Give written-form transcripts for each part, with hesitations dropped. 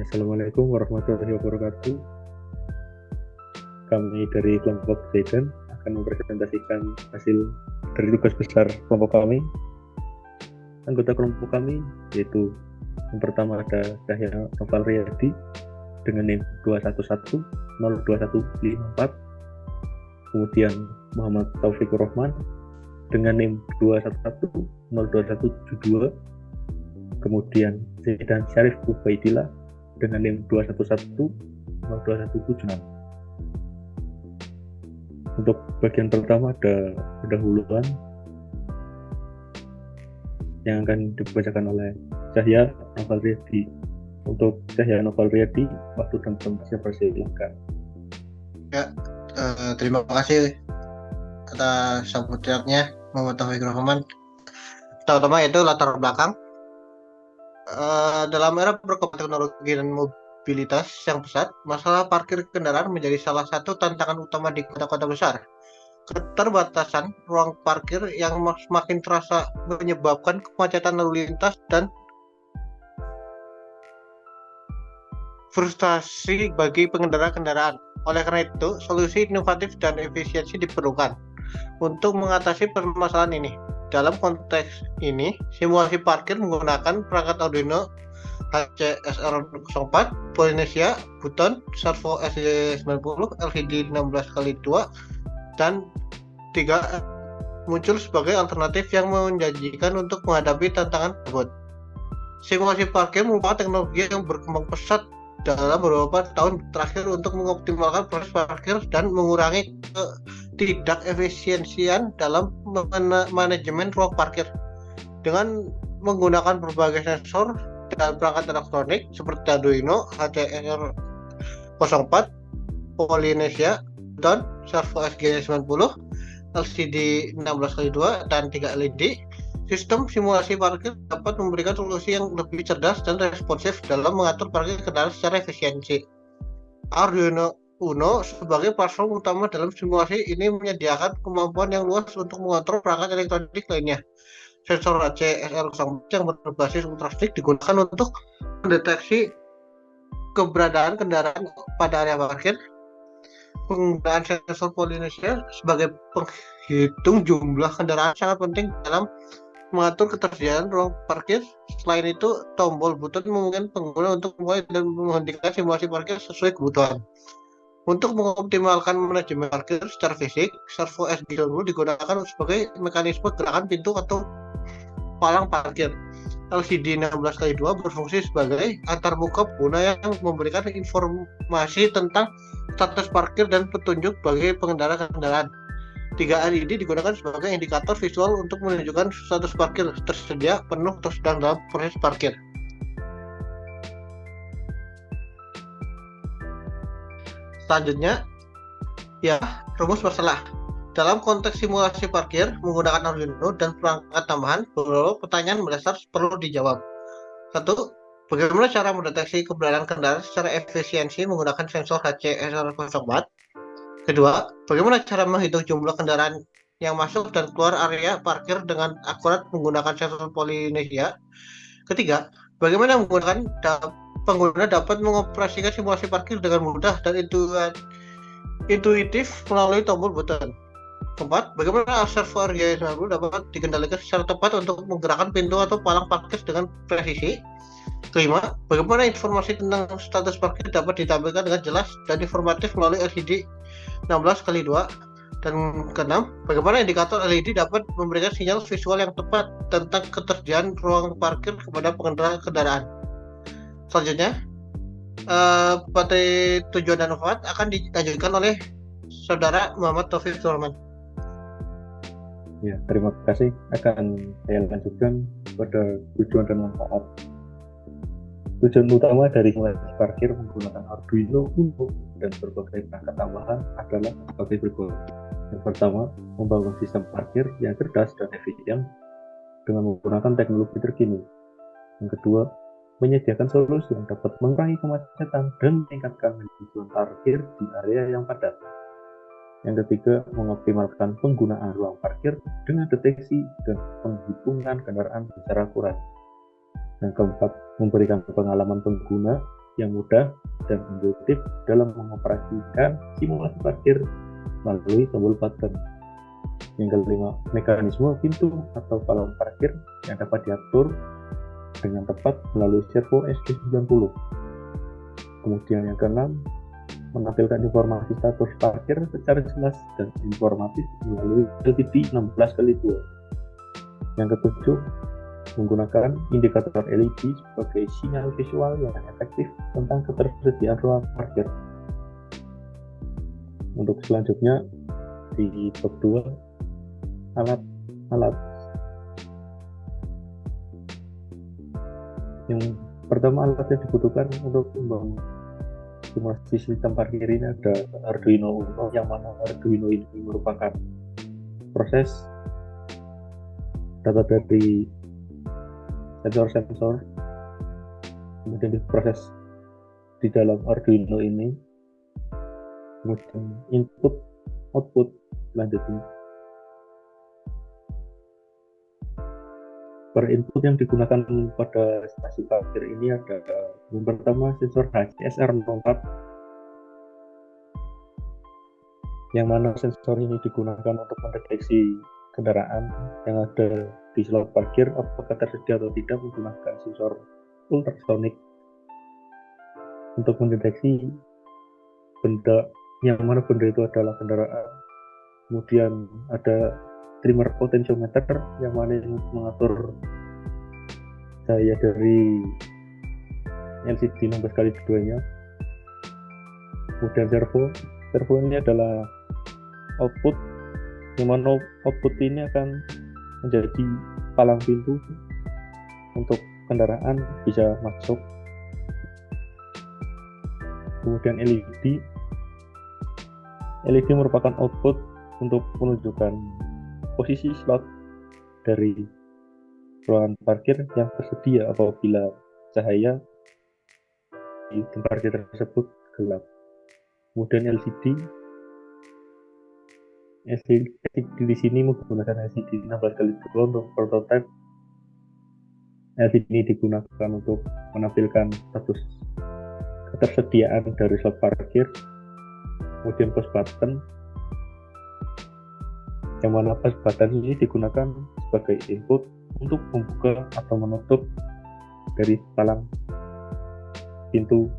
Assalamualaikum warahmatullahi wabarakatuh. Kami dari kelompok Zaidan akan mempresentasikan hasil dari tugas besar kelompok kami. Anggota kelompok kami yaitu yang pertama ada Cahya Noval Riyadi dengan NIM 211-02154, kemudian Muhammad Taufikur Rahman dengan NIM 211-02172, kemudian Zaidan Syarif Ubaidillah dengan NIM 211-02176. Untuk bagian pertama ada pendahuluan yang akan dibacakan oleh Cahya Noval Riyadi. Untuk Cahya Noval Riyadi, waktu dan tempatnya persilakan. Ya, terima kasih atas sambutannya Muhammad Taufikur Rahman. Pertama itu latar belakang. Dalam era perkembangan teknologi dan mobilitas yang pesat, masalah parkir kendaraan menjadi salah satu tantangan utama di kota-kota besar. Keterbatasan ruang parkir yang semakin terasa menyebabkan kemacetan lalu lintas dan frustasi bagi pengendara kendaraan. Oleh karena itu, solusi inovatif dan efisiensi diperlukan untuk mengatasi permasalahan ini. Dalam konteks ini, simulasi parkir menggunakan perangkat Arduino HCSR04, Polynesia, Button, Servo SG90, LCD 16x2, dan 3 muncul sebagai alternatif yang menjanjikan untuk menghadapi tantangan tersebut. Simulasi parkir merupakan teknologi yang berkembang pesat dalam beberapa tahun terakhir untuk mengoptimalkan proses parkir dan mengurangi tidak efisiensian dalam manajemen ruang parkir. Dengan menggunakan berbagai sensor dan perangkat elektronik seperti Arduino, HCSR04, Polynesia, Button, Servo SG90, LCD 16x2, dan 3 LED, sistem simulasi parkir dapat memberikan solusi yang lebih cerdas dan responsif dalam mengatur parkir kendaraan secara efisiensi. Arduino Uno sebagai platform utama dalam simulasi ini menyediakan kemampuan yang luas untuk mengontrol perangkat elektronik lainnya. Sensor HCSR04 yang berbasis ultrasonic digunakan untuk mendeteksi keberadaan kendaraan pada area parkir. Penggunaan sensor Polynesia sebagai penghitung jumlah kendaraan sangat penting dalam mengatur ketersediaan ruang parkir. Selain itu, tombol button memungkinkan pengguna untuk memulai dan menghentikan simulasi parkir sesuai kebutuhan. Untuk mengoptimalkan manajemen parkir secara fisik, Servo SG90 digunakan sebagai mekanisme gerakan pintu atau palang parkir. LCD 16x2 berfungsi sebagai antarmuka pengguna yang memberikan informasi tentang status parkir dan petunjuk bagi pengendara kendaraan. 3 LED digunakan sebagai indikator visual untuk menunjukkan status parkir tersedia, penuh, atau sedang dalam proses parkir. Selanjutnya, rumus masalah. Dalam konteks simulasi parkir menggunakan Arduino dan perangkat tambahan, beberapa pertanyaan mendasar perlu dijawab. 1. Bagaimana cara mendeteksi keberadaan kendaraan secara efisiensi menggunakan sensor HCSR04? Kedua, bagaimana cara menghitung jumlah kendaraan yang masuk dan keluar area parkir dengan akurat menggunakan sensor Polynesia? Ketiga, bagaimana pengguna dapat mengoperasikan simulasi parkir dengan mudah dan intuitif melalui tombol button? Keempat, bagaimana servo RG90 dapat dikendalikan secara tepat untuk menggerakkan pintu atau palang parkir dengan presisi? Kelima, bagaimana informasi tentang status parkir dapat ditampilkan dengan jelas dan informatif melalui LCD 16x2? Dan keenam, bagaimana indikator LED dapat memberikan sinyal visual yang tepat tentang ketersediaan ruang parkir kepada pengendara kendaraan? Selanjutnya, materi tujuan dan manfaat akan dilanjutkan oleh Saudara Muhammad Taufikur Rahman. Ya, terima kasih. Akan saya lanjutkan pada tujuan dan manfaat. Tujuan utama dari simulasi parkir menggunakan Arduino Uno dan berbagai perangkat tambahan adalah sebagai berikut. Yang pertama, membangun sistem parkir yang cerdas dan efisien dengan menggunakan teknologi terkini. Yang kedua, menyediakan solusi yang dapat mengurangi kemacetan dan meningkatkan manajemen parkir di area yang padat. Yang ketiga, mengoptimalkan penggunaan ruang parkir dengan deteksi dan penghitungan kendaraan secara akurat. Yang keempat, memberikan pengalaman pengguna yang mudah dan intuitif dalam mengoperasikan simulasi parkir melalui tombol button. Yang kelima, mekanisme pintu atau palang parkir yang dapat diatur dengan tepat melalui servo SG90. Kemudian yang keenam, menampilkan informasi status parkir secara jelas dan informatif melalui LCD 16x2. Yang ketujuh, menggunakan indikator LED sebagai sinyal visual yang efektif tentang ketersediaan ruang parkir. Untuk selanjutnya di bab 2, alat-alat. Yang pertama, alat yang dibutuhkan untuk membangun simulasi sistem parkir ini ada Arduino Uno, yang mana Arduino ini merupakan proses data dari sensor-sensor, kemudian diproses di dalam Arduino ini, kemudian input output selanjutnya. Per input yang digunakan pada stasiun parkir ini ada yang pertama sensor HCSR04, yang mana sensor ini digunakan untuk mendeteksi kendaraan yang ada di slot parkir apakah tersedia atau tidak menggunakan sensor ultrasonik untuk mendeteksi benda, yang mana benda itu adalah kendaraan. Kemudian ada trimmer potentiometer yang mana mengatur cahaya dari LCD 16x2 nya. Kemudian servo ini adalah output, yang mana output ini akan menjadi palang pintu untuk kendaraan bisa masuk. Kemudian LED merupakan output untuk menunjukkan posisi slot dari ruangan parkir yang tersedia apabila cahaya di tempat parkir tersebut gelap. Kemudian LCD di sini menggunakan LCD 16x2 untuk prototipe. LCD ini digunakan untuk menampilkan status ketersediaan dari slot parkir. Kemudian push button, yang mana push button ini digunakan sebagai input untuk membuka atau menutup dari palang pintu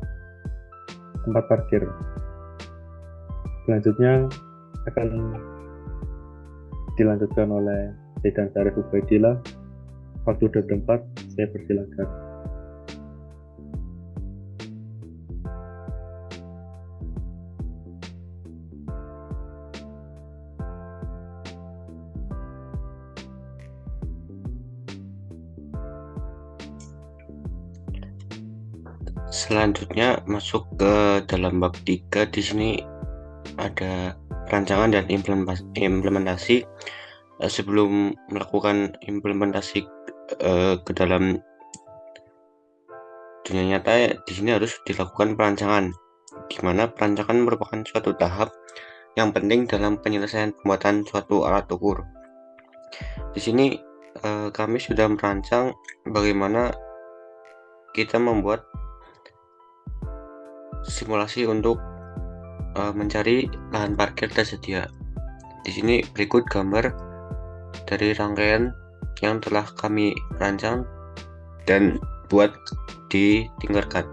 tempat parkir. Selanjutnya akan dilanjutkan oleh Zaidan Syarif Ubaidillah. Waktu dan tempat saya persilakan. Selanjutnya masuk ke dalam bab 3. Di sini ada perancangan dan implementasi. Sebelum melakukan implementasi ke dalam dunia nyata, di sini harus dilakukan perancangan, di mana perancangan merupakan suatu tahap yang penting dalam penyelesaian pembuatan suatu alat ukur. Di sini kami sudah merancang bagaimana kita membuat simulasi untuk mencari lahan parkir tersedia. Di sini berikut gambar dari rangkaian yang telah kami rancang dan buat di Tinkercad.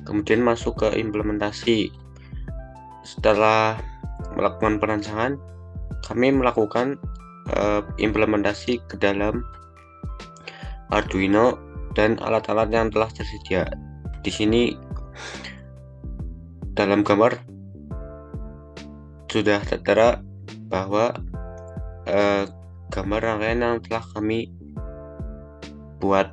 Kemudian masuk ke implementasi. Setelah melakukan perancangan, kami melakukan implementasi ke dalam Arduino dan alat-alat yang telah tersedia. Di sini dalam gambar sudah tertera bahwa gambar rangkaian yang telah kami buat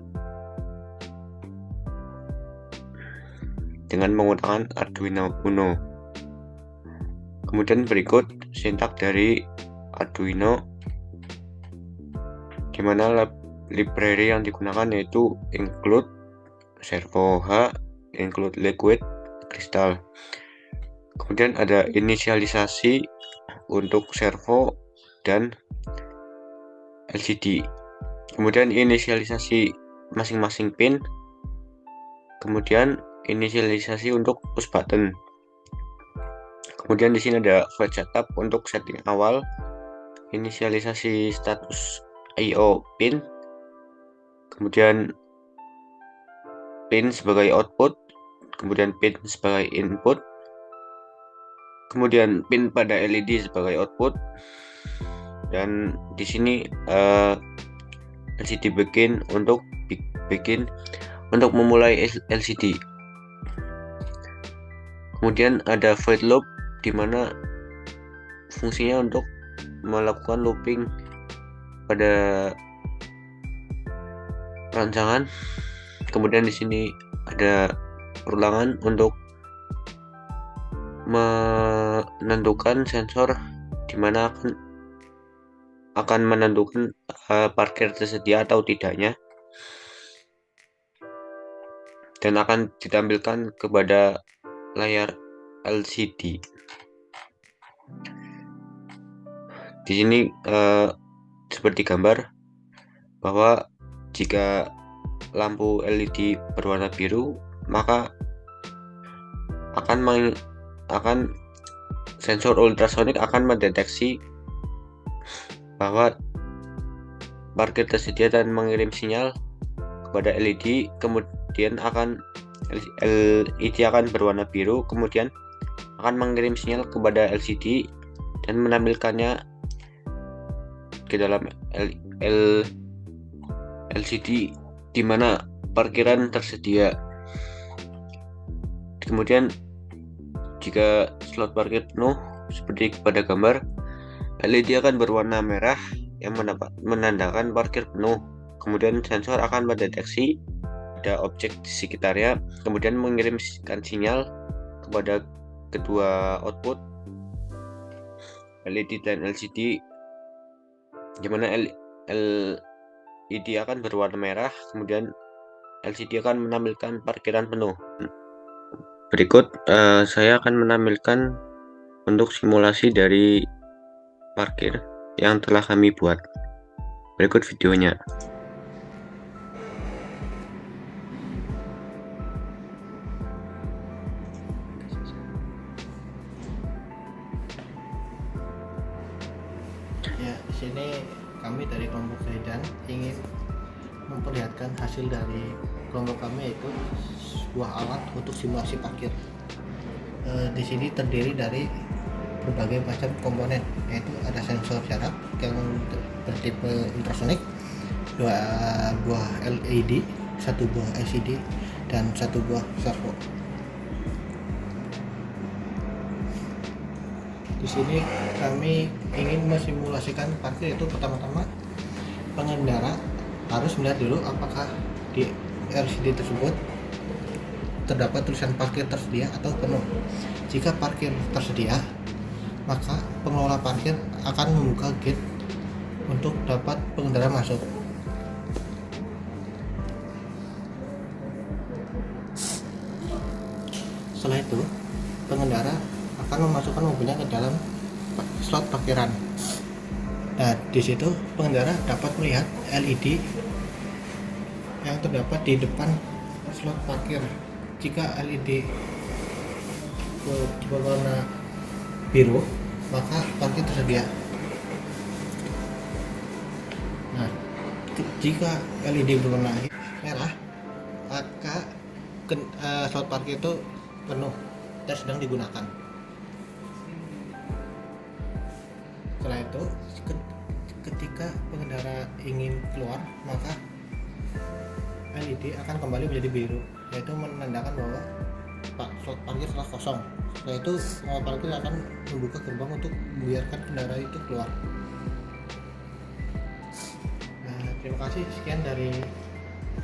dengan menggunakan Arduino Uno. Kemudian berikut sintak dari Arduino, di mana library yang digunakan yaitu include servo H, include liquid, kristal. Kemudian ada inisialisasi untuk servo dan LCD. Kemudian inisialisasi masing-masing pin kemudian inisialisasi untuk push button. Kemudian di sini ada void setup untuk setting awal, inisialisasi status IO pin, kemudian pin sebagai output, kemudian pin sebagai input, kemudian pin pada LED sebagai output, dan di sini LCD begin untuk memulai LCD. Kemudian ada void loop di mana fungsinya untuk melakukan looping pada rancangan. Kemudian di sini ada ulangan untuk menentukan sensor di mana akan menentukan parkir tersedia atau tidaknya, dan akan ditampilkan kepada layar LCD. Di sini seperti gambar bahwa jika lampu LED berwarna biru, maka akan sensor ultrasonik akan mendeteksi bahwa parkir tersedia dan mengirim sinyal kepada LED. Kemudian LED akan berwarna biru, kemudian akan mengirim sinyal kepada LCD dan menampilkannya ke dalam LCD di mana parkiran tersedia. Kemudian jika slot parkir penuh seperti pada gambar, LED akan berwarna merah yang menandakan parkir penuh. Kemudian sensor akan mendeteksi ada objek di sekitarnya, kemudian mengirimkan sinyal kepada kedua output LED dan LCD, di mana LED akan berwarna merah, kemudian LCD akan menampilkan parkiran penuh. Berikut saya akan menampilkan untuk simulasi dari parkir yang telah kami buat. Berikut videonya. Ya, di sini kami dari kelompok Zaidan ingin memperlihatkan hasil dari kelompok kami, yaitu sebuah alat untuk simulasi parkir. Di sini terdiri dari berbagai macam komponen, yaitu ada sensor jarak yang bertipe ultrasonik, 2 buah LED, 1 buah LCD, dan 1 buah servo. Di sini kami ingin mensimulasikan parkir, itu pertama-tama pengendara harus melihat dulu apakah di LCD tersebut terdapat tulisan parkir tersedia atau penuh. Jika parkir tersedia, maka pengelola parkir akan membuka gate untuk dapat pengendara masuk. Setelah itu, pengendara akan memasukkan mobilnya ke dalam slot parkiran. Nah, di situ pengendara dapat melihat LED yang terdapat di depan slot parkir. Jika LED berwarna biru, maka parkir tersedia. Nah, jika LED berwarna merah, maka slot parkir itu penuh dan sedang digunakan. Setelah itu, ketika pengendara ingin keluar, maka LED akan kembali menjadi biru, yaitu menandakan bahwa slot parkir telah kosong. Setelah itu, parkir akan membuka gerbang untuk membiarkan kendaraan itu keluar. Nah, terima kasih, sekian dari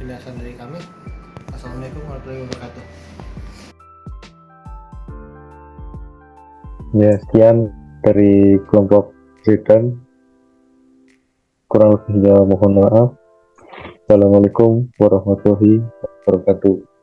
penjelasan dari kami. Assalamualaikum warahmatullahi wabarakatuh. Ya, sekian dari kelompok Zaidan. Kurang lebihnya mohon maaf. Assalamualaikum warahmatullahi wabarakatuh.